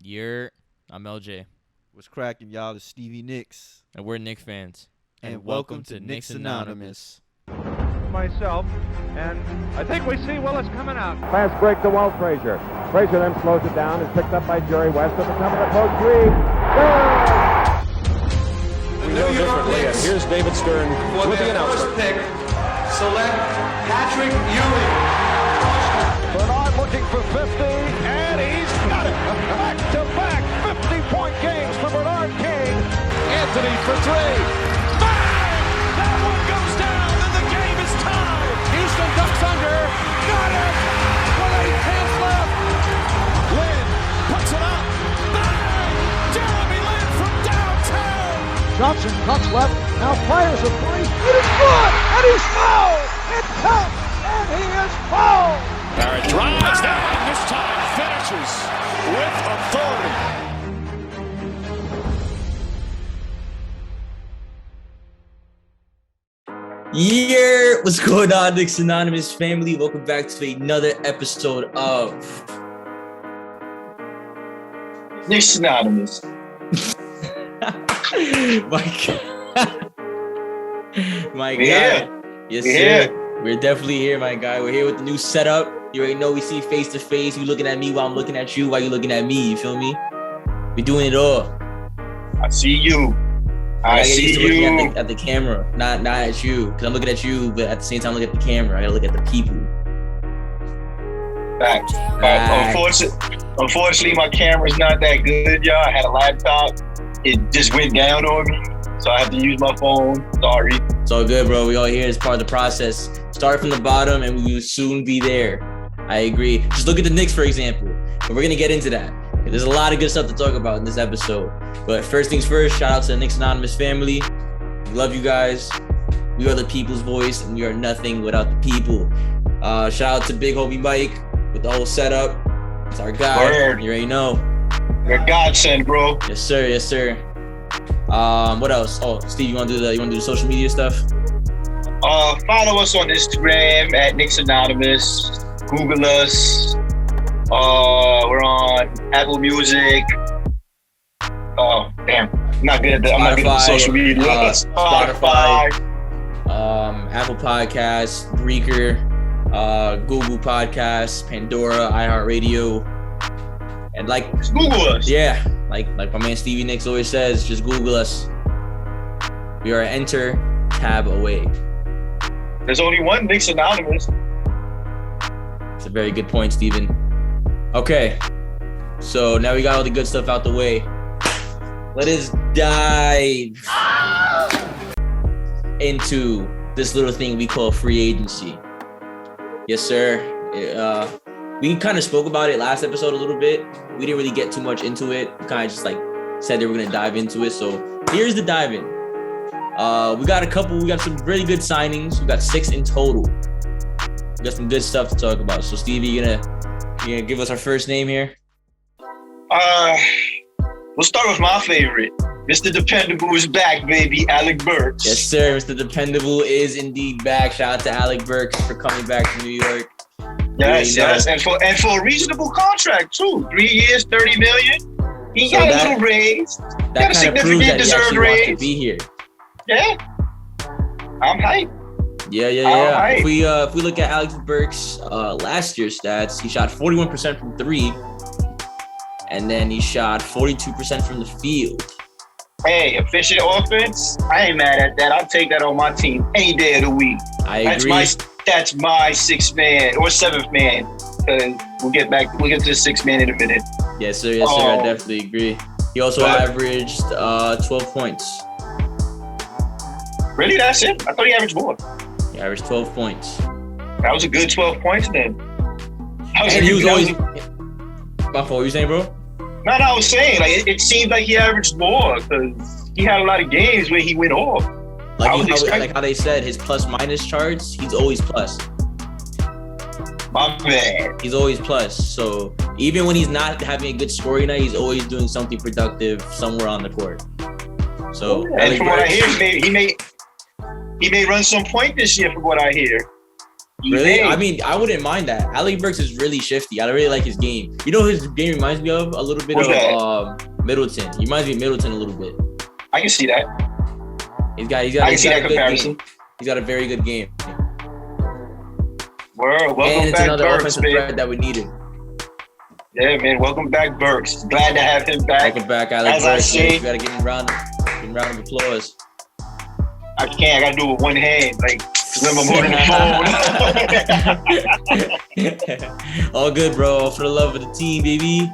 I'm LJ. What's cracking, y'all? It's Stevie Knicks. And we're Knicks fans. And welcome to Knicks Anonymous. Myself, and I think we see Willis coming out. Fast break to Walt Frazier. Frazier then slows it down. Is picked up by Jerry West at the top of the post. Three. The New York Knicks. Here's David Stern with the announcement. First pick, select Patrick Ewing. Bernard looking for 50, and he's got it. Back-to-back 50-point games for Bernard King. Anthony for three. Bang! That one goes down, and the game is tied. Houston ducks under. Got it! With 8 tenths left. Lynn puts it up. Bang! Jeremy Lin from downtown. Johnson cuts left. Now fires a three. It is good, and he's fouled. It counts, and he is fouled. Barrett drives down, and this time finishes with authority. Yeah, what's going on, Knicks Anonymous family? Welcome back to another episode of Knicks Anonymous. My Yeah. God. Yes, Yeah. sir. We're definitely here, my guy. We're here with the new setup. You already know we see face to face. You looking at me while I'm looking at you while you looking at me. You feel me? We're doing it all. I see you. I see you. Looking at the camera, not at you. Because I'm looking at you, but at the same time, look at the camera. I gotta look at the people. Back. Unfortunately, my camera's not that good, y'all. I had a laptop. It just went down on me. So I have to use my phone. Sorry. It's all good, bro. We all here as part of the process. Start from the bottom and we will soon be there. I agree. Just look at the Knicks, for example. But we're going to get into that. There's a lot of good stuff to talk about in this episode. But first things first, shout out to the Knicks Anonymous family. We love you guys. We are the people's voice and we are nothing without the people. Shout out to Big Homie Mike with the whole setup. It's our guy. Word. You already know. You're a godsend, bro. Yes, sir. Yes, sir. What else? Oh, Steve, you want to do the social media stuff? Follow us on Instagram at Knicks Anonymous. Google us. We're on Apple Music. Oh, damn. I'm not good at that. I'm not good at social media. Spotify. Apple Podcasts, Breaker, Google Podcasts, Pandora, iHeartRadio. And just Google us. Yeah, like my man Stevie Nicks always says, just Google us. We are enter tab away. There's only one Knicks Anonymous. It's a very good point, Steven. Okay, so now we got all the good stuff out the way. Let us dive into this little thing we call free agency. Yes, sir. We kind of spoke about it last episode a little bit. We didn't really get too much into it. We kind of just said that we're going to dive into it. So here's the dive in. We got some really good signings. We got 6 in total. We got some good stuff to talk about. So Stevie, you gonna give us our first name here? We'll start with my favorite. Mr. Dependable is back, baby. Alec Burks. Yes, sir. Mr. Dependable is indeed back. Shout out to Alec Burks for coming back to New York. Yes, and for a reasonable contract too. 3 years, $30 million. He got a little raise. Got a significant deserved raise. To be here. Yeah, I'm hyped. Yeah. Hyped. If we look at Alex Burks' last year's stats, he shot 41% from 3, and then he shot 42% from the field. Hey, efficient offense. I ain't mad at that. I'll take that on my team any day of the week. I agree. That's my 6th man or 7th man. We'll get to the 6th man in a minute. Yes, sir. I definitely agree. He also averaged 12 points. Really? That's it? I thought he averaged more. He averaged 12 points. That was a good 12 points then. And he was always... My fault, what you saying, bro? No, I was saying, it seemed like he averaged more because he had a lot of games where he went off. Like how they said, his plus-minus charts, he's always plus. My man. He's always plus. So even when he's not having a good scoring night, he's always doing something productive somewhere on the court. So, and from what I hear, he may run some point this year from what I hear. Really? I mean, I wouldn't mind that. Alec Burks is really shifty. I really like his game. You know, his game reminds me of a little bit of Middleton. He reminds me of Middleton a little bit. I can see that. He's got I can see that comparison. He's got a very good game. Welcome and it's back, another Burks, offensive man. threat that we needed. Yeah, man. Welcome back, Burks. Glad to have him back. Welcome back, Alec As Burks. I say, you gotta give him a round of applause. I can't. I gotta do it with one hand, like when I'm holding the phone. All good, bro. All for the love of the team, baby.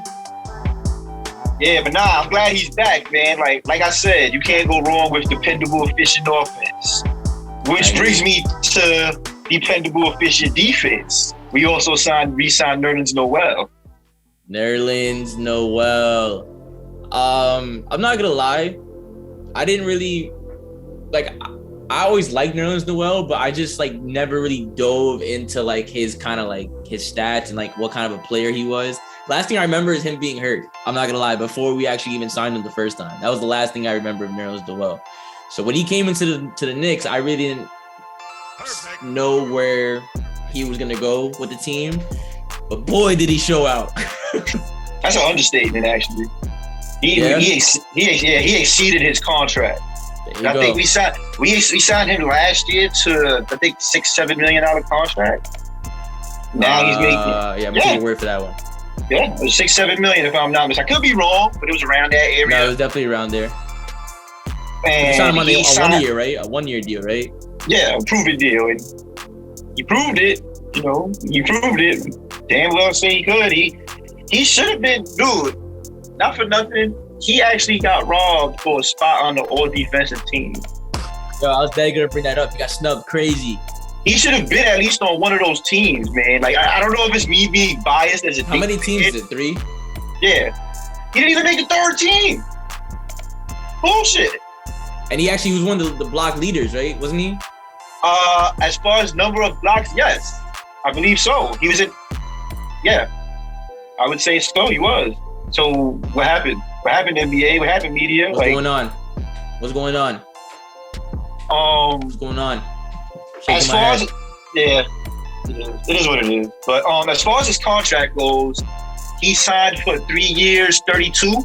Yeah, but nah, I'm glad he's back, man. Like I said, you can't go wrong with dependable, efficient offense. Which brings me to dependable, efficient defense. We also re-signed Nerlens Noel. Nerlens Noel. I'm not gonna lie. I didn't really like. I always liked Nerlens Noel, but I just like never really dove into like his kind of like his stats and like what kind of a player he was. Last thing I remember is him being hurt. I'm not gonna lie. Before we actually even signed him the first time, that was the last thing I remember of Nerlens Noel. So when he came into the Knicks, I really didn't know where he was gonna go with the team. But boy, did he show out. That's an understatement, actually. He exceeded his contract. I think we signed him last year to I think $6-7 million contract. Now he's making I'm gonna take your word for that one. Yeah, it was $6-7 million if I'm not mistaken. I could be wrong, but it was around that area. No, it was definitely around there. And you signed him on a 1 year, right? A 1 year deal, right? Yeah, a proven deal, and he proved it. You know, he proved it. Damn well say he could. He should have been, dude. Not for nothing. He actually got robbed for a spot on the all-defensive team. Yo, I was dead gonna bring that up. He got snubbed crazy. He should have been at least on one of those teams, man. Like, I don't know if it's me being biased as a How many teams is it? 3? Yeah. He didn't even make the third team. Bullshit. And he actually was one of the block leaders, right? Wasn't he? As far as number of blocks, yes. I believe so. He was yeah. I would say so, he was. So what happened? What happened, NBA? What happened, media? What's going on? What's going on? What's going on? As far as it is what it is. But as far as his contract goes, he signed for 3 years, 32.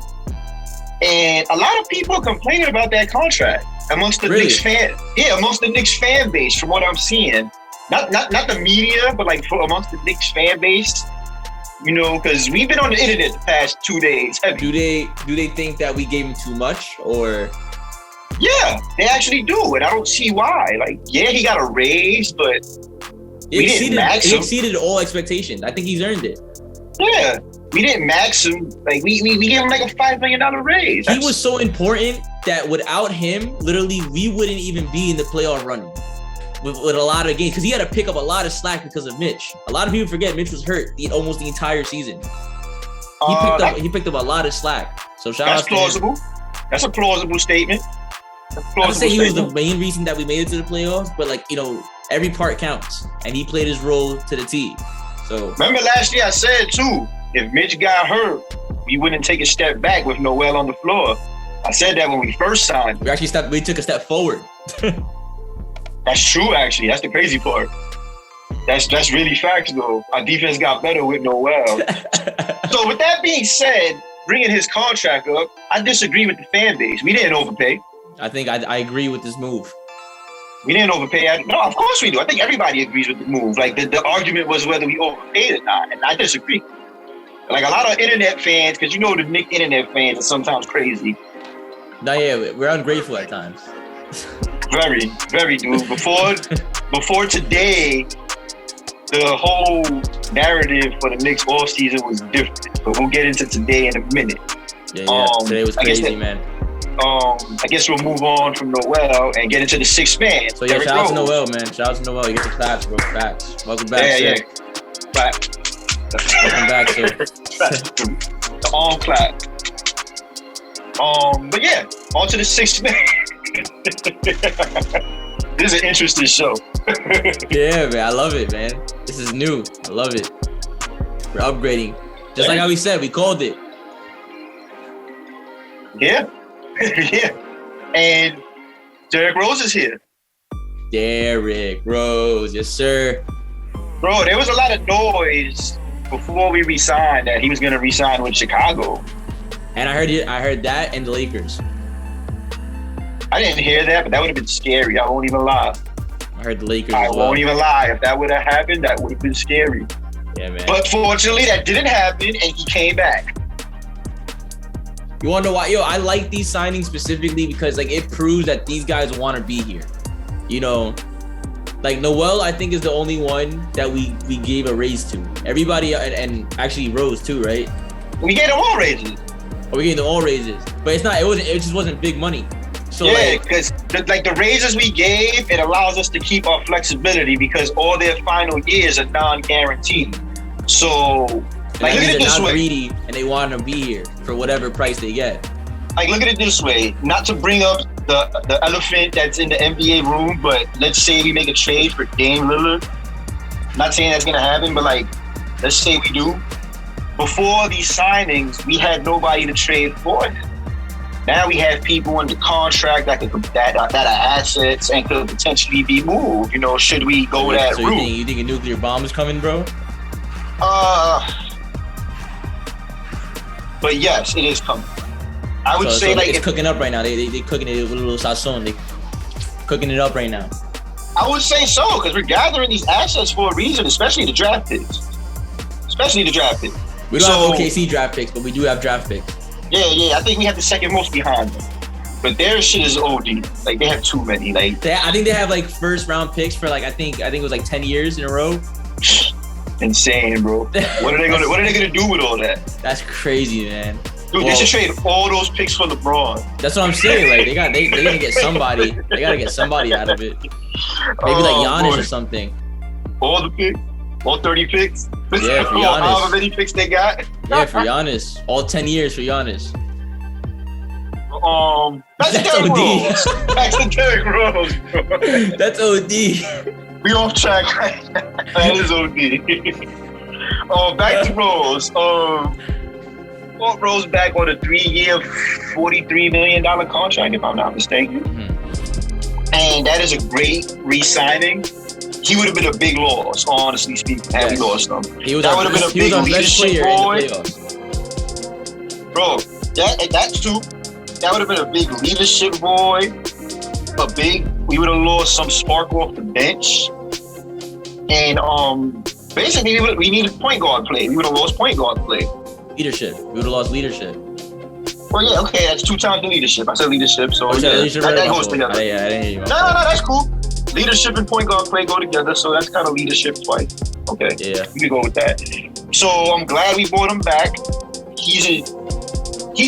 And a lot of people are complaining about that contract amongst the Knicks fan. Yeah, amongst the Knicks fan base, from what I'm seeing. Not the media, but like amongst the Knicks fan base. You know, because we've been on the internet the past 2 days. Do they think that we gave him too much, or? Yeah, they actually do, and I don't see why. Like, yeah, he got a raise, but we didn't max him. He exceeded all expectations. I think he's earned it. Yeah, we didn't max him. Like, we gave him like a $5 million raise. He was so important that without him, literally, we wouldn't even be in the playoff running with a lot of games, because he had to pick up a lot of slack because of Mitch. A lot of people forget Mitch was hurt almost the entire season. He picked up a lot of slack. So shout out to plausible. That's a plausible statement. I would say he was the main reason that we made it to the playoffs, but like, you know, every part counts, and he played his role to the T. So remember last year I said too, if Mitch got hurt, we wouldn't take a step back with Noel on the floor. I said that when we first signed. We took a step forward. That's true, actually. That's the crazy part. That's really facts, though. Our defense got better with Noel. So with that being said, bringing his contract up, I disagree with the fan base. We didn't overpay. I think I agree with this move. We didn't overpay. No, of course we do. I think everybody agrees with the move. Like, the argument was whether we overpaid or not, and I disagree. Like, a lot of internet fans, because you know the Knicks internet fans are sometimes crazy. No, yeah, we're ungrateful at times. Very, very, dude. Before today, the whole narrative for the Knicks offseason was different. But we'll get into today in a minute. Yeah. Today was crazy, man. I guess we'll move on from Noel and get into the sixth man. So yeah, shout out to Noel, man. Shout out to Noel. You get the claps, bro. Facts. Welcome back, sir. Clap. Welcome back, sir. The arm clap. But yeah, on to the sixth man. This is an interesting show. Yeah, man. I love it, man. This is new. I love it. We're upgrading. Just like how we said, we called it. Yeah. Yeah. And Derrick Rose is here. Derrick Rose, yes, sir. Bro, there was a lot of noise before we re-signed that he was gonna re-sign with Chicago. And I heard that and the Lakers. I didn't hear that, but that would have been scary. I won't even lie. I heard the Lakers I as well. won't even lie. If that would have happened, that would have been scary. Yeah, man. But fortunately, that didn't happen, and he came back. You wanna know why? Yo, I like these signings specifically because like it proves that these guys want to be here. You know, like Noel, I think is the only one that we gave a raise to. Everybody and actually Rose too, right? We gave them all raises. Oh, we gave them all raises, but it just wasn't big money. So yeah, because the raises we gave, it allows us to keep our flexibility because all their final years are non-guaranteed. So, like, look at it this way. Greedy and they want to be here for whatever price they get. Like, look at it this way. Not to bring up the elephant that's in the NBA room, but let's say we make a trade for Dame Lillard. Not saying that's gonna happen, but like, let's say we do. Before these signings, we had nobody to trade for him. Now we have people under contract that are assets and could potentially be moved. You know, should we go that route? You think a nuclear bomb is coming, bro? But yes, it is coming. I would say like it's cooking up right now. They cooking it with a little sazon. They cooking it up right now. I would say so because we're gathering these assets for a reason, especially the draft picks. We don't have OKC draft picks, but we do have draft picks. Yeah. I think we have the second most behind them. But their shit is OD. Like they have too many. Like I think they have like first round picks for like I think it was like 10 years in a row. Insane, bro. What are they gonna do with all that? That's crazy, man. Dude, they should trade all those picks for LeBron. That's what I'm saying. Like they gotta get somebody. They gotta get somebody out of it. Maybe like Giannis or something. All the picks? All 30 picks? Yeah, for Giannis. However many picks they got? Yeah, for Giannis. All 10 years for Giannis. That's Derrick Rose. That's the Derrick Rose, bro. That's OD. We off track. That is OD. Back to Rose. Brought Rose back on a 3-year, $43 million contract, if I'm not mistaken. Mm-hmm. And that is a great re-signing. He would have been a big loss, honestly speaking, had we lost him. That would have been a big leadership boy. Bro, that too. That would have been a big leadership boy. We would have lost some spark off the bench. And basically, we needed point guard play. We would have lost point guard play. Leadership. We would have lost leadership. Well, yeah, okay, that's 2 times the leadership. I said leadership, so that goes together. Yeah, I didn't hear you. No, that's cool. Leadership and point guard play go together, so that's kind of leadership twice. Okay, yeah, we can go with that. So I'm glad we brought him back. He's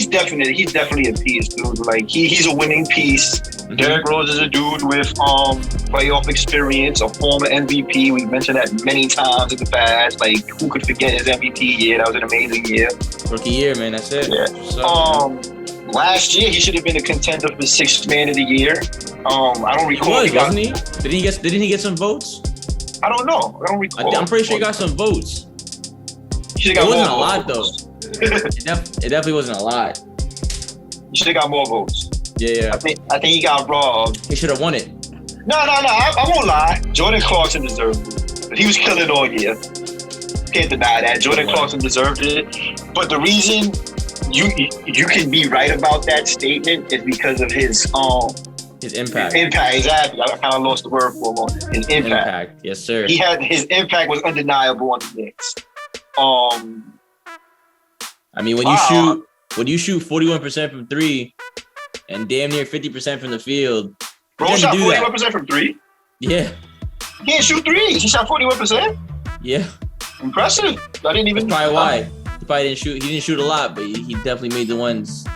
definitely a piece, dude. Like he's a winning piece. Mm-hmm. Derrick Rose is a dude with playoff experience, a former MVP. We've mentioned that many times in the past. Like who could forget his MVP year? That was an amazing year. Rookie year, man. That's it. Yeah. Last year he should have been a contender for 6th man of the year. I don't recall. Wasn't he? Didn't he get some votes? I don't know. I don't recall. I'm pretty sure he got some votes. It wasn't a lot though. It definitely wasn't a lot. He should have got more votes. Yeah. I think he got robbed. He should have won it. No. I won't lie. Jordan Clarkson deserved it. But he was killing all year. Can't deny that. Jordan Clarkson deserved it. But the reason you can be right about that statement is because of his impact. Impact, exactly. I kind of lost the word for a moment. His impact. Yes, sir. His impact was undeniable on the Knicks. I mean, when you shoot 41% from 3 and damn near 50% from the field, bro shot 41% from 3. Yeah. He didn't shoot 3s. He shot 41%. Yeah. Impressive. I didn't even. That's probably why. He probably didn't shoot. He didn't shoot a lot, but he definitely made the ones.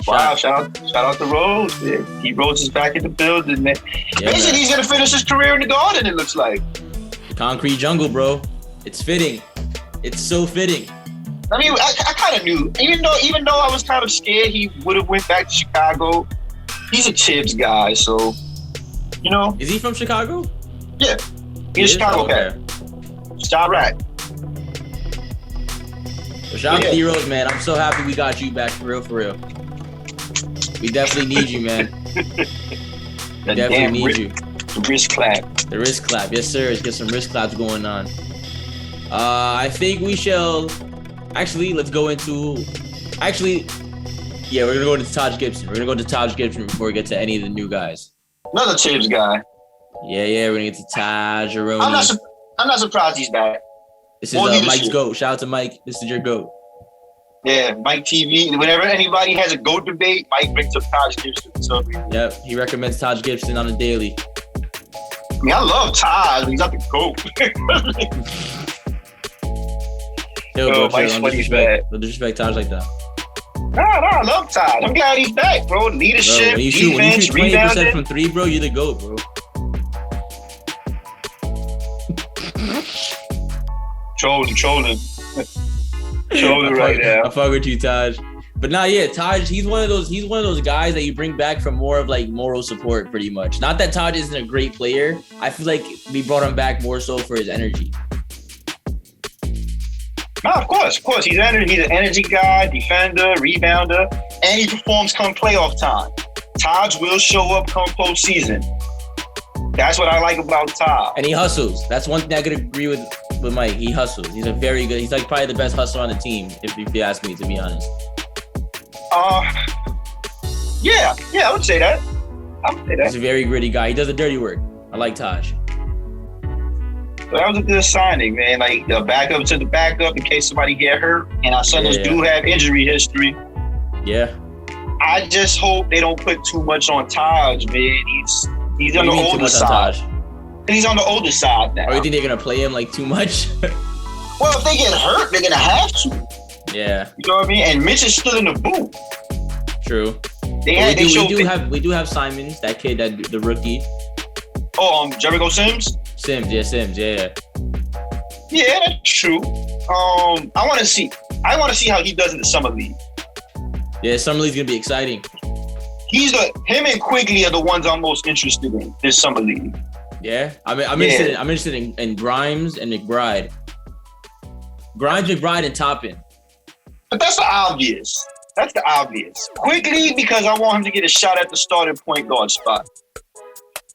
Wow! Shout out to Rose. Man. He Rose is back in the building, man. Yeah, basically, he's gonna finish his career in the Garden. It looks like. Concrete jungle, bro. It's fitting. It's so fitting. I mean, I kind of knew. Even though I was kind of scared he would have went back to Chicago. He's a Tibbs guy, so you know. Is he from Chicago? Yeah, he's a Chicago cat. Shout rat. Well, shout out to D-Rose, man. I'm so happy we got you back for real. We definitely need you, man. We definitely need you. The wrist clap. The wrist clap. Yes, sir. Let's get some wrist claps going on. I think we shall. Actually, let's go into. Actually, yeah, we're gonna go into Taj Gibson. We're gonna go into Taj Gibson before we get to any of the new guys. Another Tibbs guy. Yeah, we're gonna get to Taj Aroni. I'm not surprised he's back. This is Mike's GOAT. Shout out to Mike. This is your GOAT. Yeah, Mike TV. Whenever anybody has a GOAT debate, Mike brings up Taj Gibson. So Yep, he recommends Taj Gibson on a daily. I mean, I love Taj. He's not the GOAT. Mike's funny bad. Don't disrespect Taj like that. No, I love Taj. I'm glad he's back, bro. Leadership, when you defense, shoot 20% rebounding. from 3, bro, you're the GOAT, bro. Trolling right now. I fuck with you, Taj. But Taj, he's one of those guys that you bring back for more of like moral support, pretty much. Not that Taj isn't a great player. I feel like we brought him back more so for his energy. No, of course. He's an energy guy, defender, rebounder, and he performs come playoff time. Taj will show up come postseason. That's what I like about Taj. And he hustles. That's one thing I could agree with Mike. He hustles. He's he's like probably the best hustler on the team, if you ask me, to be honest. Yeah, I would say that. He's a very gritty guy. He does the dirty work. I like Taj. So that was a good signing, man. Like the backup to the backup in case somebody get hurt. And our Suns do have injury history. Yeah. I just hope they don't put too much on Taj, man. He's on the older side. He's on the older side now. Or you think they're gonna play him like too much? Well, if they get hurt, they're gonna have to. Yeah. You know what I mean? And Mitch is still in the booth. True. We do have Simons, that kid, the rookie. Oh, Jericho Sims? Sims, yeah. Yeah, that's true. I want to see how he does in the summer league. Yeah, summer league's gonna be exciting. Him and Quigley are the ones I'm most interested in this summer league. Yeah, I'm interested in Grimes and McBride. McBride, and Toppin. But that's the obvious. Quigley, because I want him to get a shot at the starting point guard spot.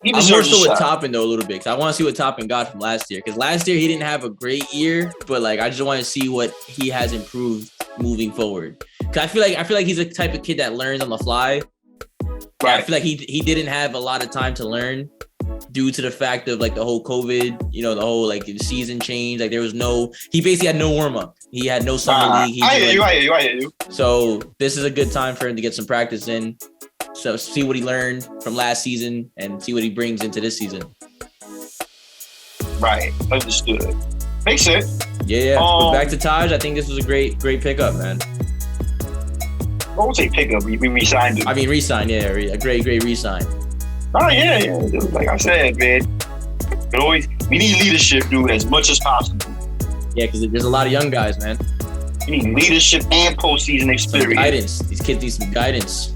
I'm more so with Toppin though a little bit, because I want to see what Toppin got from last year. Because last year he didn't have a great year, but like I just want to see what he has improved moving forward. Because I feel like he's the type of kid that learns on the fly. Right. I feel like he didn't have a lot of time to learn due to the fact of like the whole COVID, the whole like season change. Like he basically had no warm up. He had no summer league. I hear you. So this is a good time for him to get some practice in. So see what he learned from last season and see what he brings into this season. Right. Understood. Makes sense. Yeah. But back to Taj, I think this was a great pickup, man. I won't say pickup. We re-signed him. I mean, re-sign, yeah. A great re-sign. Oh, yeah. Like I said, man. We need leadership, dude, as much as possible. Yeah, because there's a lot of young guys, man. We need leadership and postseason experience. Some guidance. These kids need some guidance.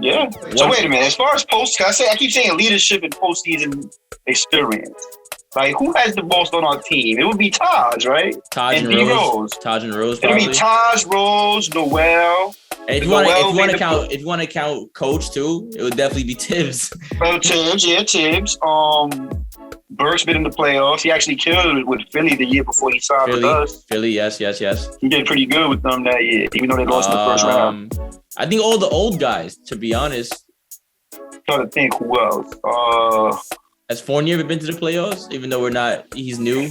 Yeah. So wait a minute. As far as I keep saying leadership and postseason experience. Like, who has the most on our team? It would be Taj, right? Taj and Rose. Taj and Rose. It'll be Taj, Rose, Noel. And if you want to count Coach too, it would definitely be Tibbs. Tibbs. Burke's been in the playoffs. He actually killed it with Philly the year before he signed with us. Philly, yes. He did pretty good with them that year, even though they lost in the first round. I think all the old guys, to be honest. Trying to think who else. Has Fournier ever been to the playoffs? Even though he's new.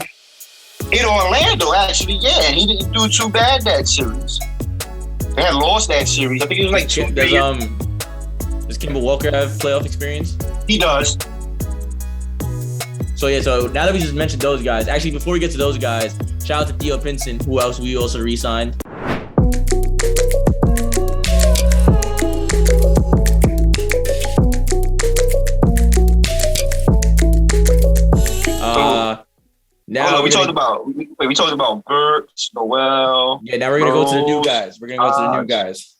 In Orlando, actually, yeah. And he didn't do too bad that series. They had lost that series. I think it was like 2 years. Does Kemba Walker have playoff experience? He does. So now that we just mentioned those guys, actually before we get to those guys, shout out to Theo Pinson, who else we also re-signed. Now we talked about Bert, Noel. Yeah, now we're gonna go to the new guys.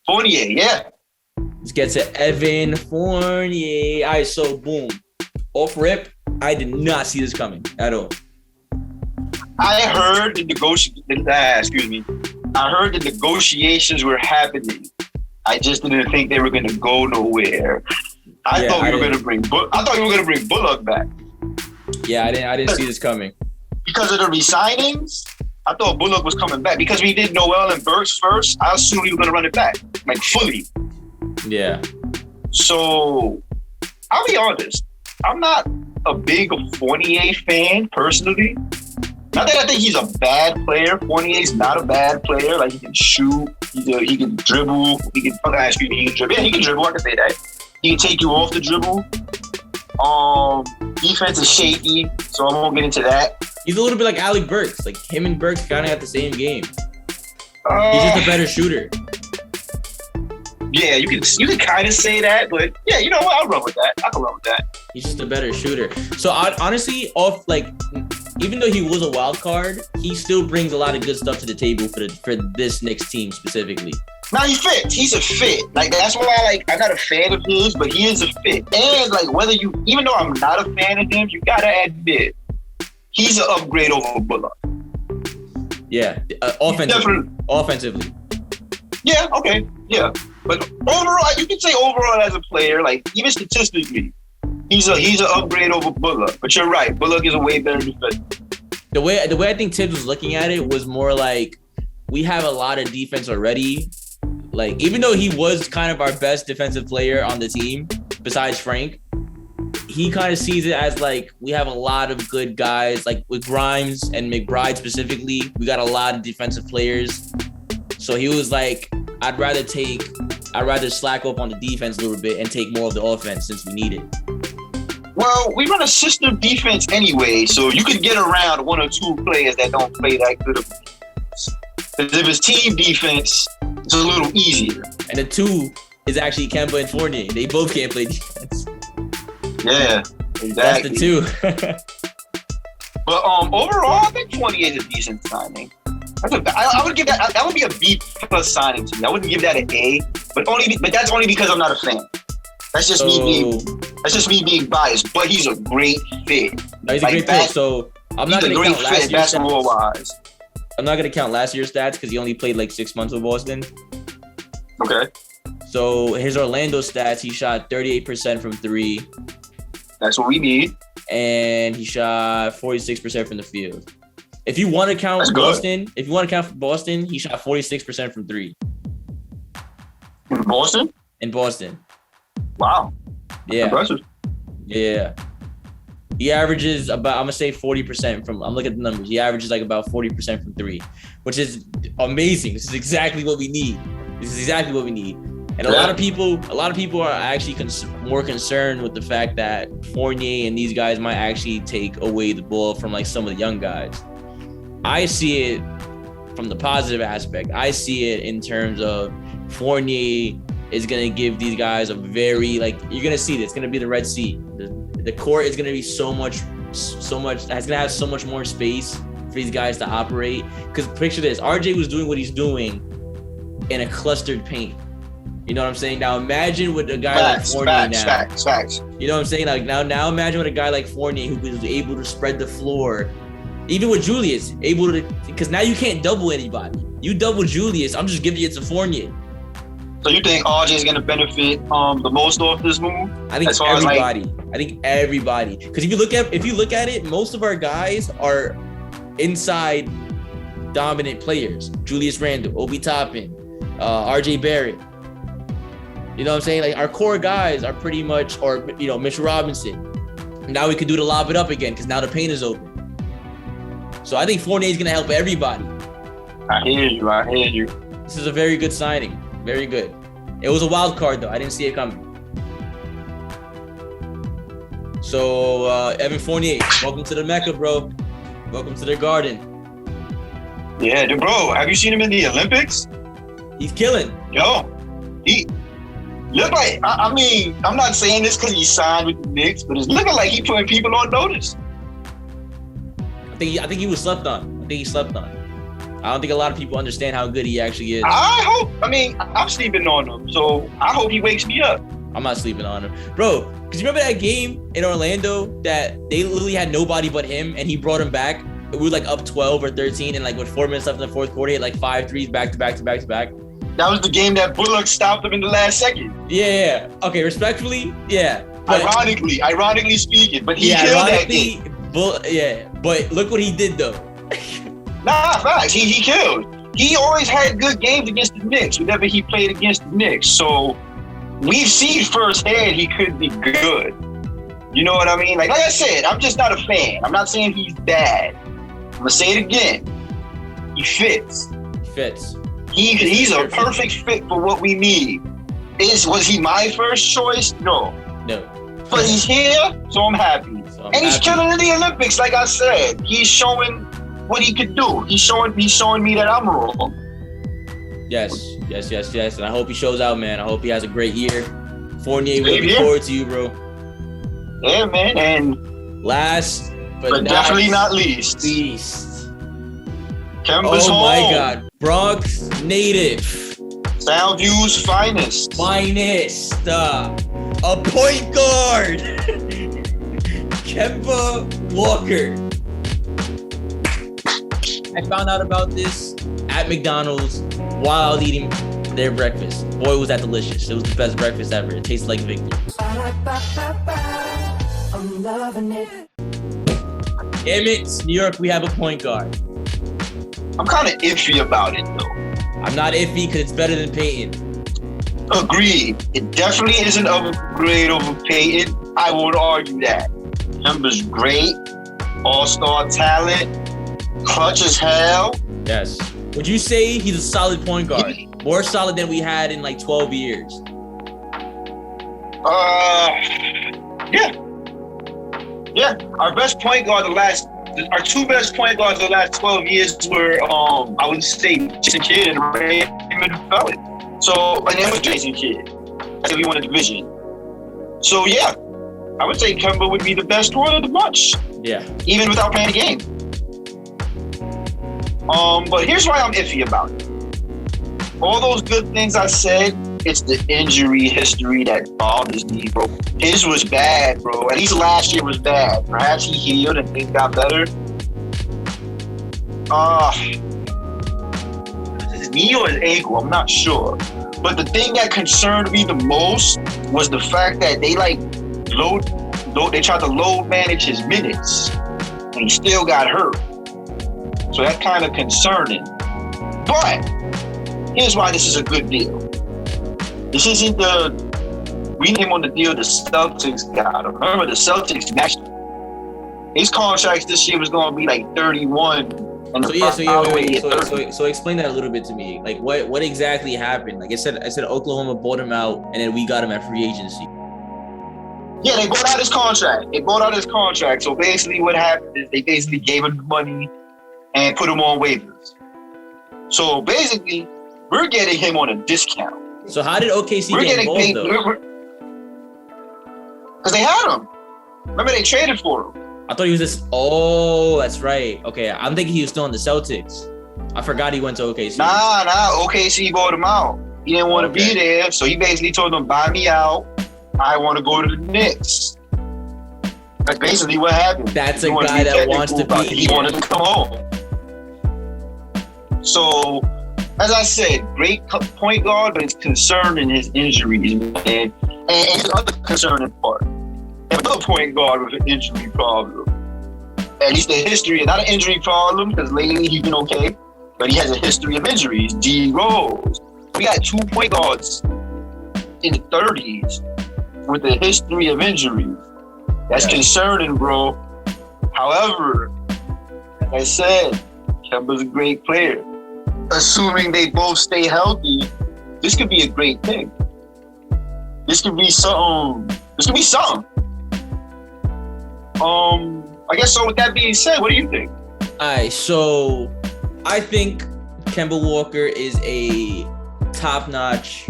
Fournier, yeah. Let's get to Evan Fournier. All right, so boom. Off rip, I did not see this coming at all. I heard the negotiations were happening. I just didn't think they were going to go nowhere. I thought you were gonna bring Bullock back. Yeah, I didn't see this coming. Because of the re-signings, I thought Bullock was coming back. Because we did Noel and Burks first, I assumed he was gonna run it back, like fully. Yeah. So I'll be honest, I'm not a big Fournier fan personally. Not that I think he's a bad player. Fournier's not a bad player. Like, he can shoot, he can dribble, he can dribble. Yeah, he can dribble, I can say that. He can take you off the dribble. Defense is shaky, so I won't get into that. He's a little bit like Alec Burks. Like, him and Burks kind of have the same game. He's just a better shooter. Yeah, you can kind of say that, but yeah, you know what? I'll run with that. I can run with that. He's just a better shooter. So honestly, even though he was a wild card, he still brings a lot of good stuff to the table for this Knicks team specifically. Now he fits. He's a fit. Like, that's why I'm not a fan of his, but he is a fit. And like, even though I'm not a fan of him, you gotta admit he's an upgrade over Bullock. Yeah, offensively. Yeah. Okay. Yeah. But overall, you can say overall as a player, like even statistically, he's an upgrade over Bullock. But you're right, Bullock is a way better defender. The way I think Tibbs was looking at it was more like, we have a lot of defense already. Like, even though he was kind of our best defensive player on the team, besides Frank, he kind of sees it as like, we have a lot of good guys, like with Grimes and McBride specifically. We got a lot of defensive players. So he was like, I'd rather slack up on the defense a little bit and take more of the offense since we need it. Well, we run a system defense anyway, so you could get around one or two players that don't play that good of defense. Because if it's team defense, it's a little easier. And the two is actually Kemba and Fournier. They both can't play defense. Yeah, exactly. That's the two. But overall, I think Fournier is a decent signing. I would give that would be a B+ signing to me. I wouldn't give that an A, but that's only because I'm not a fan. That's just me being biased. But he's a great fit. No, he's a great fit. So I'm not going to count last year's basketball wise. I'm not going to count last year's stats because he only played like 6 months with Boston. Okay. So his Orlando stats, he shot 38% from three. That's what we need. And he shot 46% from the field. If you want to count Boston, he shot 46% from three. In Boston? In Boston. Wow. Yeah. Impressive. Yeah. He averages about, I'm going to say 40% from, I'm looking at the numbers. He averages like about 40% from three, which is amazing. This is exactly what we need. And a lot of people are actually more concerned with the fact that Fournier and these guys might actually take away the ball from like some of the young guys. I see it from the positive aspect. I see it in terms of Fournier is going to give these guys a very, like, you're going to see this. It's going to be the Red Sea. The court is going to be so much, it's going to have so much more space for these guys to operate. Because picture this, RJ was doing what he's doing in a clustered paint. You know what I'm saying? Now imagine with a guy like Fournier now. Facts. You know what I'm saying? Like now imagine with a guy like Fournier who was able to spread the floor. Even with Julius, able to, because now you can't double anybody. You double Julius, I'm just giving it to Fournier. So you think RJ is going to benefit the most off this move? I think everybody. Because if you look at it, most of our guys are inside dominant players. Julius Randle, Obi Toppin, RJ Barrett. You know what I'm saying? Like, our core guys are pretty much, or, you know, Mitchell Robinson. Now we can do the lob it up again because now the paint is open. So I think Fournier is going to help everybody. I hear you. This is a very good signing. Very good. It was a wild card, though. I didn't see it coming. So, Evan Fournier, welcome to the Mecca, bro. Welcome to the Garden. Yeah, bro, have you seen him in the Olympics? He's killing. Yo, he look like, I mean, I'm not saying this because he signed with the Knicks, but it's looking like he putting people on notice. I think he was slept on. I don't think a lot of people understand how good he actually is. I'm sleeping on him, so I hope he wakes me up. I'm not sleeping on him. Bro, because you remember that game in Orlando that they literally had nobody but him and he brought him back? We were like up 12 or 13 and like with 4 minutes left in the fourth quarter, he had like 5 threes back to back. That was the game that Bullock stopped him in the last second. Yeah. Okay, respectfully, yeah. But, ironically speaking, but he killed that game. But look what he did though. Nah, facts. He killed. He always had good games against the Knicks whenever he played against the Knicks. So we've seen firsthand he could be good. You know what I mean? Like I said, I'm just not a fan. I'm not saying he's bad. I'm gonna say it again. He fits. He's a perfect fit for what we need. Was he my first choice? No. But he's here, so I'm happy. He's killing in the Olympics, like I said. He's showing what he could do. He's showing me that I'm wrong. Yes. And I hope he shows out, man. I hope he has a great year. Fournier, we look forward to you, bro. Yeah, man. And last but definitely not least. Kemba's home. Oh my God. Bronx native. Soundview's finest. A point guard. Kemba Walker. I found out about this at McDonald's while eating their breakfast. Boy, was that delicious. It was the best breakfast ever. It tasted like victory. I'm loving it. Damn it, New York, we have a point guard. I'm kind of iffy about it, though. I'm not iffy because it's better than Peyton. Agreed. It definitely is an upgrade over Peyton. I won't argue that. Kemba's great. All-star talent. Clutch as hell. Yes. Would you say he's a solid point guard? More solid than we had in like 12 years. Yeah. Our best point guard our two best point guards the last 12 years were, I would say, Jason Kidd and Raymond Felton. So, and then with Jason Kidd. I said we won a division. So, yeah, I would say Kemba would be the best scorer of the bunch. Yeah. Even without playing a game. But here's why I'm iffy about it. All those good things I said, it's the injury history that bothers me, bro. His was bad, bro. At least last year was bad. Perhaps he healed and things got better. His knee or his ankle, I'm not sure. But the thing that concerned me the most was the fact that they they tried to load manage his minutes, and he still got hurt. So that's kind of concerning. But here's why this is a good deal. This isn't we came on the deal the Celtics got. Remember, the Celtics matched his contracts this year was going to be like 31. So explain that a little bit to me. Like, what exactly happened? Like I said Oklahoma bought him out, and then we got him at free agency. Yeah, they bought out his contract. So basically what happened is they basically gave him the money and put him on waivers. So basically, we're getting him on a discount. So how did OKC get involved, though? Because they had him. Remember, they traded for him. I thought he was this. Oh, that's right. Okay, I'm thinking he was still in the Celtics. I forgot he went to OKC. Nah. OKC bought him out. He didn't want to be there, so he basically told them, buy me out. I want to go to the Knicks. That's basically what happened. That's a guy that wants to be here. He wanted to come home. So, as I said, great point guard, but it's concerning his injuries, man. And his other concerning part. Another point guard with an injury problem. At least a history, not an injury problem, because lately he's been okay, but he has a history of injuries. D Rose. We got 2 point guards in the 30s with a history of injuries. That's concerning, bro. However, like I said, Kemba's a great player. Assuming they both stay healthy, this could be a great thing. This could be something. I guess so. With that being said, what do you think? All right, so I think Kemba Walker is a top-notch.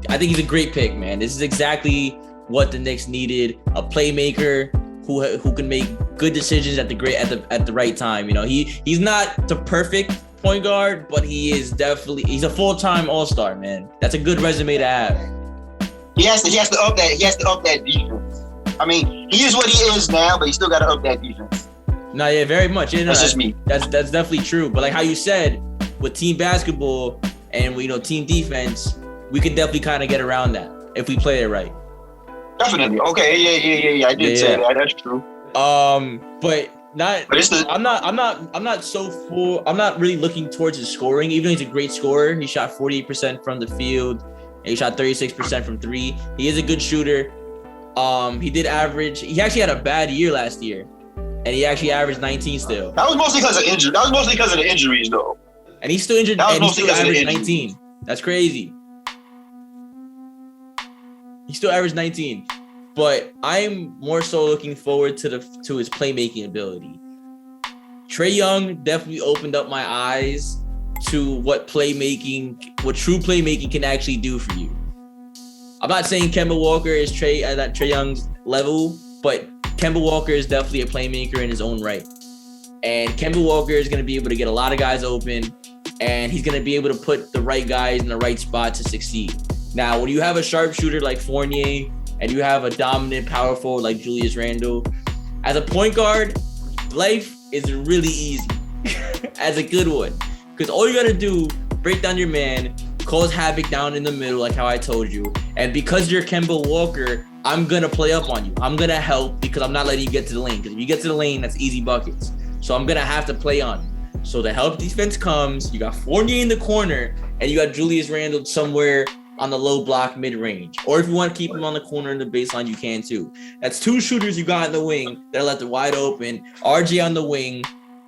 I think he's a great pick, man. This is exactly what the Knicks needed: a playmaker who can make good decisions at the right time. You know, he's not the perfect point guard, but he's a full-time all-star, man. That's a good resume to have. He has to up that defense. I mean, he is what he is now, but he still got to up that defense. No, yeah, very much. Yeah, that's just me. That's definitely true. But like how you said, with team basketball and team defense, we could definitely kind of get around that if we play it right. Definitely. Okay. Yeah. I did say that. That's true. But not. I'm not really looking towards his scoring. Even though he's a great scorer, he shot 48% from the field, and he shot 36% from three. He is a good shooter. He did average. He actually had a bad year last year, and he actually averaged 19 still. That was mostly because of injury. That was mostly because of the injuries, though. And he's still injured. And he still averaged 19. That's crazy. He still averaged 19. But I'm more so looking forward to his playmaking ability. Trae Young definitely opened up my eyes to what true playmaking can actually do for you. I'm not saying Kemba Walker is at Trae Young's level, but Kemba Walker is definitely a playmaker in his own right. And Kemba Walker is going to be able to get a lot of guys open, and he's going to be able to put the right guys in the right spot to succeed. Now, when you have a sharpshooter like Fournier, and you have a dominant power forward like Julius Randle, as a point guard, life is really easy as a good one. Because all you got to do, break down your man, cause havoc down in the middle like how I told you. And because you're Kemba Walker, I'm going to play up on you. I'm going to help because I'm not letting you get to the lane. Because if you get to the lane, that's easy buckets. So I'm going to have to play on you. So the help defense comes, you got Fournier in the corner, and you got Julius Randle somewhere on the low block mid-range. Or if you want to keep him on the corner in the baseline, you can too. That's two shooters you got in the wing that are left wide open. RJ on the wing.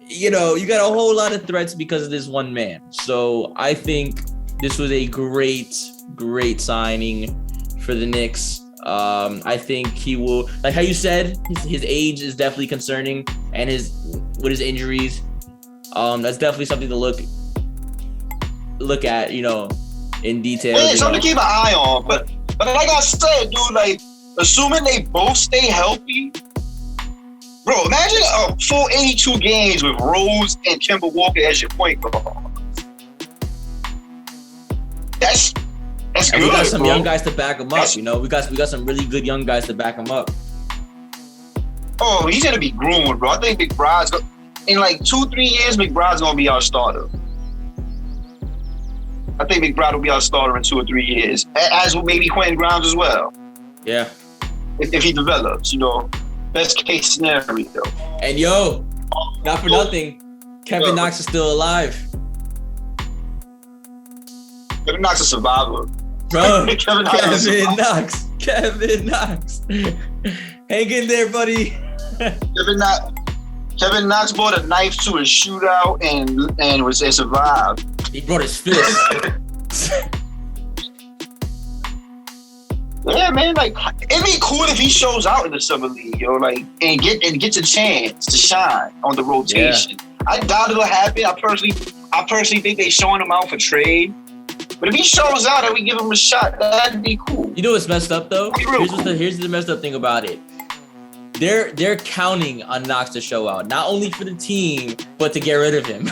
You got a whole lot of threats because of this one man. So I think this was a great signing for the Knicks. I think he will, like how you said, his age is definitely concerning, and with his injuries, that's definitely something to look at, in detail. Yeah, something to keep an eye on. But like I said, dude, like, assuming they both stay healthy, bro, imagine a full 82 games with Rose and Kemba Walker as your point guard. That's good. We got some bro. young guys to back him up. We got some really good young guys to back him up. Oh, he's gonna be groomed, bro. I think McBride's in like 2-3 years, McBride's gonna be our starter. I think McBride will be our starter in 2 or 3 years, as will maybe Quentin Grimes as well. Yeah. If he develops, best case scenario. And not for nothing, Kevin Knox is still alive. Kevin Knox is a survivor. Bro, Kevin Knox. Hang in there, buddy. Kevin Knox brought a knife to a shootout and survived. He brought his fist. Yeah, man, like, it'd be cool if he shows out in the summer league, and gets a chance to shine on the rotation. Yeah. I doubt it'll happen. I personally think they showing him out for trade. But if he shows out and we give him a shot, that'd be cool. You know what's messed up though? Here's the messed up thing about it. They're counting on Knox to show out, not only for the team, but to get rid of him.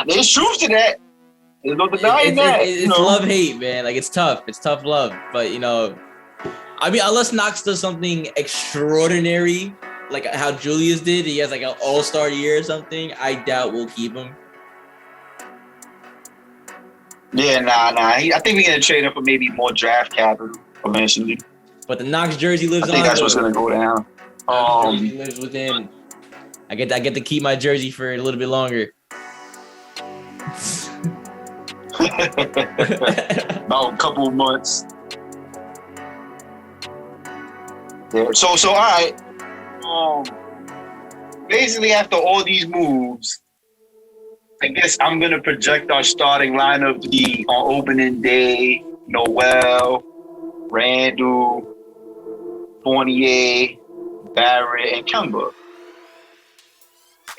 There's truth to that. There's no denying that. It's love-hate, man. Like, it's tough. It's tough love. But, unless Knox does something extraordinary, like how Julius did, he has like an all-star year or something, I doubt we'll keep him. Yeah, nah. I think we're going to trade him for maybe more draft capital eventually. But the Knox jersey lives on. I think that's what's going to go down. He lives within. I get to keep my jersey for a little bit longer. About a couple of months. Yeah. So all right. Basically, after all these moves, I guess I'm gonna project our starting lineup to be on opening day: Noel, Randall, Fournier, Barrett, and Kemba.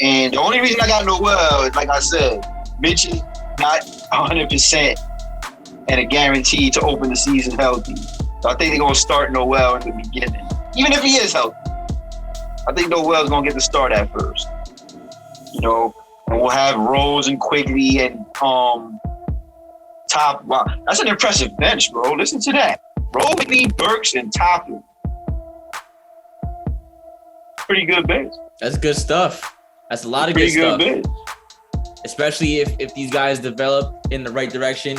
And the only reason I got Noel is, like I said, Mitch is not 100% and a guarantee to open the season healthy. So I think they're gonna start Noel in the beginning, even if he is healthy. I think Noel's gonna get the start at first. And we'll have Rose and Quigley and Top. Wow, that's an impressive bench, bro. Listen to that. Rose, Quigley, Burks, and Toppin. Pretty good bench. That's good stuff. That's a lot of Pretty good stuff. bid. Especially if these guys develop in the right direction.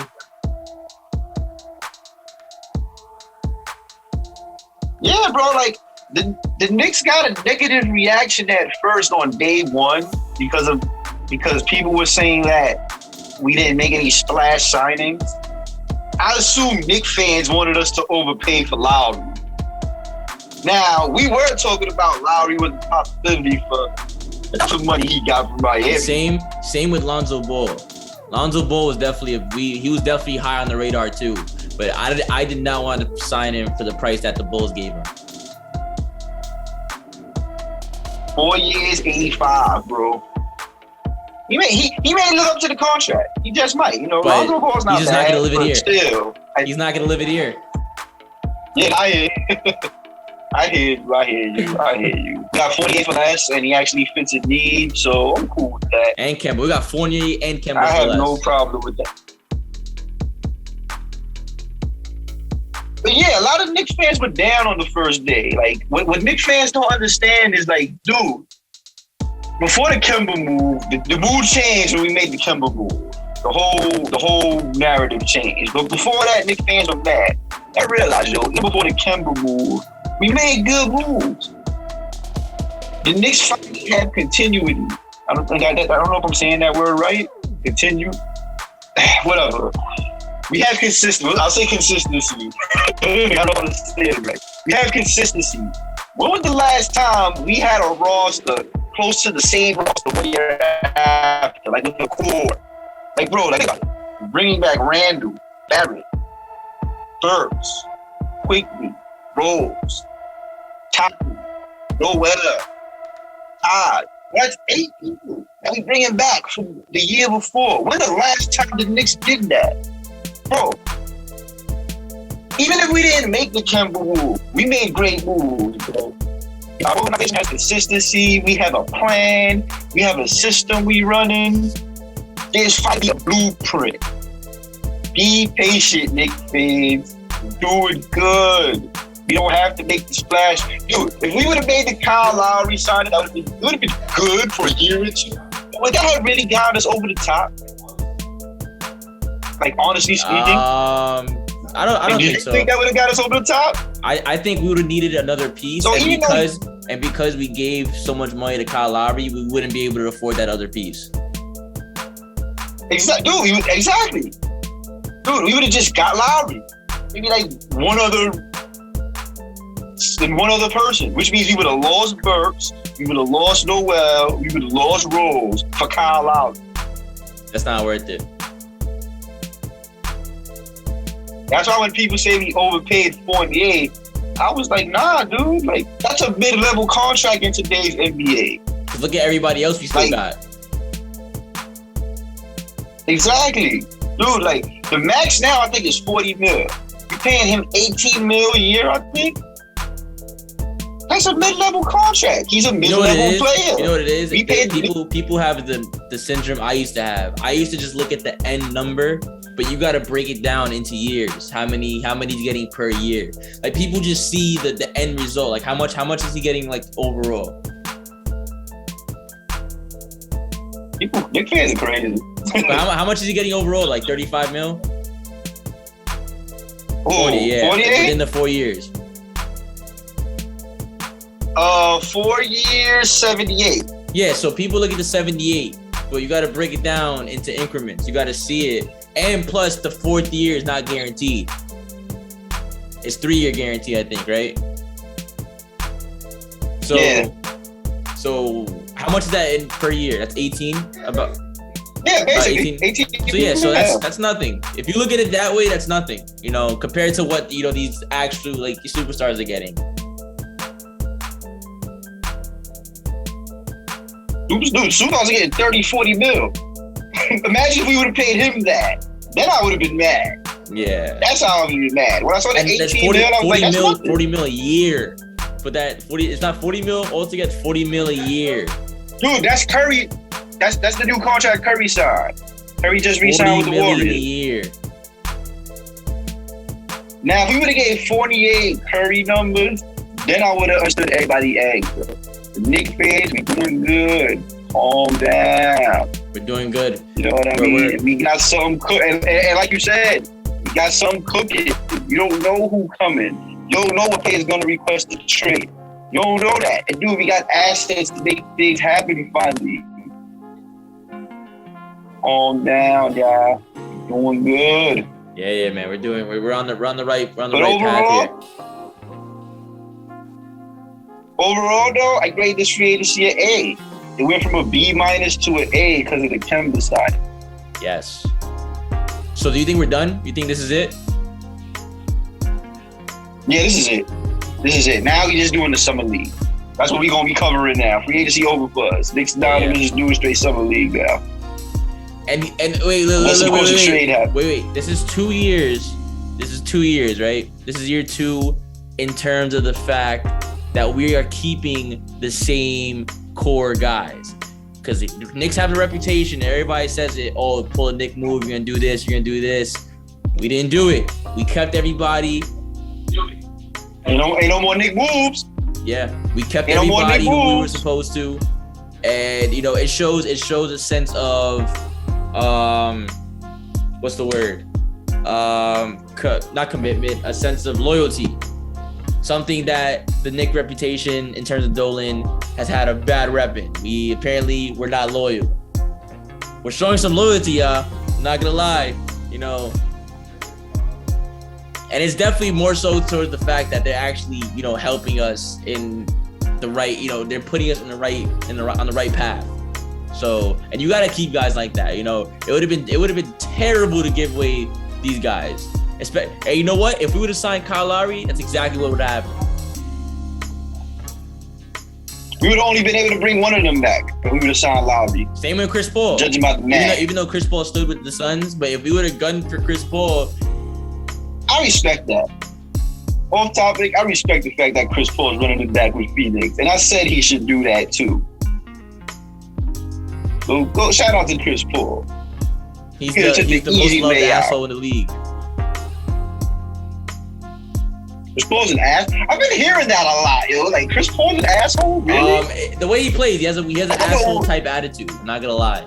Yeah, bro. Like the Knicks got a negative reaction at first on day one because people were saying that we didn't make any splash signings. I assume Knicks fans wanted us to overpay for Lowry. Now, we were talking about Lowry was a possibility for the money he got from Miami. Same with Lonzo Ball. Lonzo Ball was definitely he was definitely high on the radar too. But I did not want to sign him for the price that the Bulls gave him. 4 years, 85, bro. He may live up to the contract. He just might, you know. But Lonzo Ball's not he's just bad, not gonna live it here. Still, He's not gonna live it here. Yeah, I hear you. Got 48 for less, and he actually fits a need, so I'm cool with that. And Kemba. We got Fournier and Kemba. I have for less. no problem with that. But yeah, a lot of Knicks fans were down on the first day. Like, what Knicks fans don't understand is, like, dude, before the Kemba move, the mood changed when we made the Kemba move. The whole narrative changed. But before that, Knicks fans were mad. I realized, even before the Kemba move, we made good moves. The Knicks finally have continuity. I don't know if I'm saying that word right. Continue. Whatever. We have consistency. I'll say consistency. I don't want to say it right. We have consistency. When was the last time we had a roster close to the same roster 1 year after, like with the core? Like, bro, like bringing back Randall, Barrett, Burks, Quickly, Rose, Toppy, Noel, Todd. That's 8 people that we bringing back from the year before. When the last time the Knicks did that? Bro, even if we didn't make the Kemba move, we made great moves, bro. Our organization has consistency. We have a plan. We have a system we running. There's finally a blueprint. Be patient, Knicks fans. Do it good. We don't have to make the splash. Dude, if we would have made the Kyle Lowry signing, that would have been good for a year or two. Would that have really gotten us over the top? Like, honestly speaking, I don't think so. Do you think that would have got us over the top? I think we would have needed another piece, so because we gave so much money to Kyle Lowry, we wouldn't be able to afford that other piece. Exactly. Dude, we would have just got Lowry. Maybe like one other person, which means we would have lost Burks, we would have lost Noel, we would have lost Rose for Kyle Lowry. That's not worth it. That's why when people say we overpaid Fournier, I was like, nah, dude. Like, that's a mid-level contract in today's NBA. Look at everybody else we still got. Exactly. Dude, like, the max now, I think, is 40 mil. You're paying him 18 mil a year, I think. That's a mid-level contract. He's a mid-level player. You know what it is? We paid People have the syndrome I used to have. I used to just look at the end number, but you got to break it down into years. How many he's getting per year? Like, people just see the end result. Like, how much is he getting, like, overall? Knicks fans are crazy. how much is he getting overall? Like 35 mil? 40, yeah. 48? Within the 4 years. 4 years, 78. Yeah, so people look at the 78, but you got to break it down into increments. You got to see it. And plus, the 4th year is not guaranteed. It's 3-year guarantee, I think, right? So, yeah. So how much is that per year? That's 18? Yeah, basically. About 18. So yeah, so that's nothing. If you look at it that way, that's nothing. You know, compared to what these actual like superstars are getting. Dude, superstars are getting 30, 40 mil. Imagine if we would have paid him that. Then I would have been mad. Yeah. That's how I would have been mad. When I saw the 18 mil, I was like, that's nothing. 40 mil a year. For that 40, it's not 40 mil. Altogether, 40 mil a year. Dude, that's Curry. That's the new contract Curry signed. Curry just re-signed with the Warriors. 40 million a year. Now, if we would have gave 48 Curry numbers, then I would have understood everybody angry. The Knicks fans, we doing good. Calm down. We're doing good. You know what I mean? We got something cooking. And like you said, we got something cooking. You don't know who coming. You don't know what player's going to request a trade. You don't know that. And dude, we got assets to make things happen finally. Calm down, y'all. Doing good. Yeah, man. We're on the right path overall, here. Overall, though, I grade this free agency an A. It went from a B- to an A because of the Kemba side. Yes. So do you think we're done? You think this is it? Yeah, this is it. This is it. Now we're just doing the summer league. That's what we're gonna be covering now. Free agency over for us. Knicks down and just doing straight summer league now. And wait. This is 2 years. This is 2 years, right? This is year 2 in terms of the fact that we are keeping the same core guys. Because the Knicks have a reputation. Everybody says it. Oh, pull a Knick move. You're gonna do this. You're gonna do this. We didn't do it. We kept everybody. Ain't no more Knick moves. Yeah, we kept everybody who we were supposed to, and it shows a sense of what's the word? Not commitment, a sense of loyalty. Something that the Knick reputation in terms of Dolan has had a bad rep in. We're not loyal. We're showing some loyalty, y'all. I'm not gonna lie, And it's definitely more so towards the fact that they're actually, helping us in the right, they're putting us on the right path. So, and you got to keep guys like that. It would have been terrible to give away these guys. And you know what? If we would have signed Kyle Lowry, that's exactly what would have happened. We would have only been able to bring one of them back if we would have signed Lowry. Same with Chris Paul. Judging by the math. Even though Chris Paul stood with the Suns, but if we would have gunned for Chris Paul, I respect that. Off topic, I respect the fact that Chris Paul is running it back with Phoenix. And I said he should do that too. So go shout out to Chris Paul. He's the most loved asshole in the league. Chris Paul's an ass. I've been hearing that a lot, yo. Like Chris Paul's an asshole, really? The way he plays, he has an asshole type attitude. I'm not gonna lie.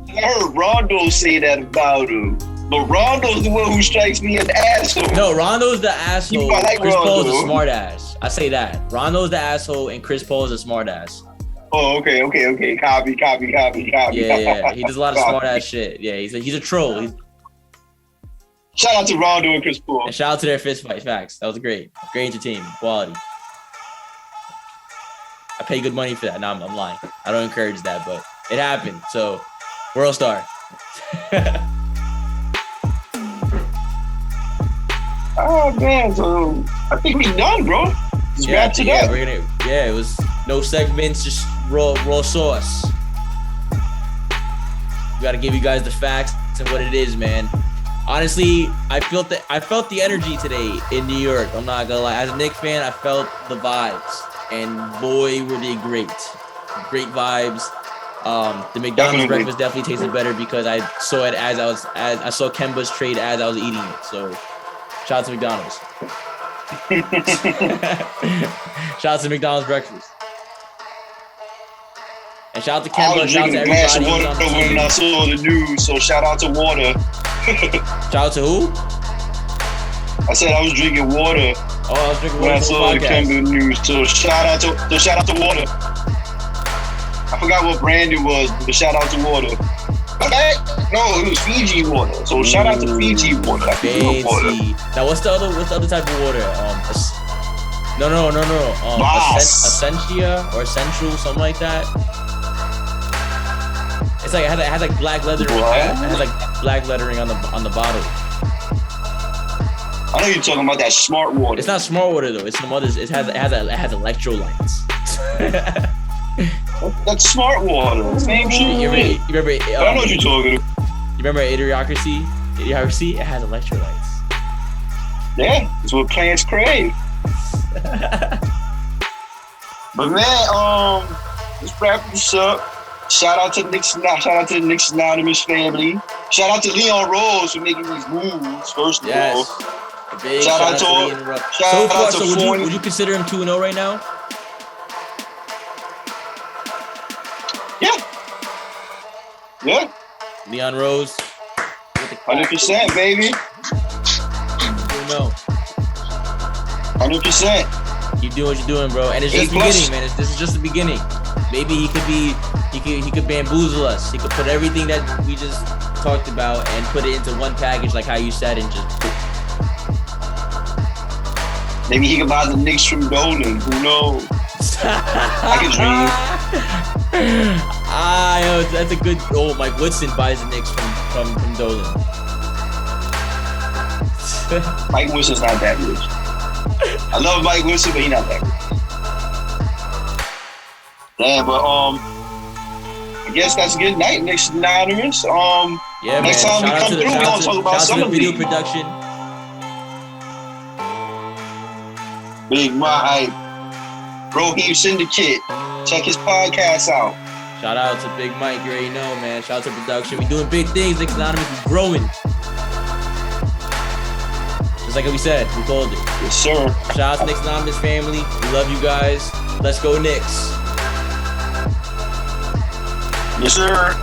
I heard Rondo say that about him. But Rondo's the one who strikes me as an asshole. No, Rondo's the asshole. Chris Rondo. Paul's a smart ass. I say that. Rondo's the asshole and Chris Paul is a smart ass. Oh, okay. Copy. Yeah. He does a lot of smart ass shit. Yeah, he's a troll. Shout out to Rondo and Chris Paul. And shout out to their fist fight. Facts. That was great entertainment, quality. I pay good money for that. No, I'm lying. I don't encourage that, but it happened. So, World Star. Oh man, so I think we done, bro. Just wrapped it up. It was no segments, just raw sauce. We gotta give you guys the facts and what it is, man. Honestly, I felt the energy today in New York. I'm not gonna lie. As a Knicks fan, I felt the vibes, and boy, were they great vibes. The McDonald's breakfast definitely tasted better because I saw it I saw Kemba's trade as I was eating it. So. Shout out to McDonald's. Shout out to McDonald's breakfast. And shout out to Kemba. Shout out to everybody who's on the team. When I saw the news, so shout out to water. Shout out to who? I said I was drinking water. Oh, I was drinking water when I saw the Kemba news. So shout out to water. I forgot what brand it was, but shout out to water. Okay. No, it was Fiji water. So shout out to Fiji water. Fancy. Now what's the other type of water? No. Essentia or Essential, something like that. It's like it has like black lettering. It has like black lettering on the bottle. I know you're talking about that smart water. It's not smart water though. It's some others. It has electrolytes. That's smart water. Same shit. You remember? I don't know what you're talking about. You remember Idiocracy? Idiocracy? It has electrolytes. Yeah, it's what plants crave. But man, let's wrap this up. Shout out to the Knicks Anonymous family. Shout out to Leon Rose for making these moves. First of all, shout out to would you consider him 2-0 right now? Yeah. Leon Rose. 100%, baby. You know. 100%. Keep doing what you're doing, bro. And it's just the beginning, man. This is just the beginning. Maybe he could bamboozle us. He could put everything that we just talked about and put it into one package, like how you said, and just. Maybe he could buy the Knicks from Dolan. Who knows? I can dream. That's a good. Oh, Mike Woodson buys the Knicks from Dolan. Mike Wilson's not that rich. I love Mike Wilson, but he's not that rich. Yeah, but I guess that's a good night. Knicks Anonymous. Yeah, next man. time we come through, we're gonna talk about some of video the production. Big Mike, Rohim Syndicate. Check his podcast out. Shout out to Big Mike. You already know, man. Shout out to production. We doing big things. Knicks Anonymous is growing. Just like we said, we called it. Yes, sir. Shout out to Knicks Anonymous family. We love you guys. Let's go Knicks. Yes, sir.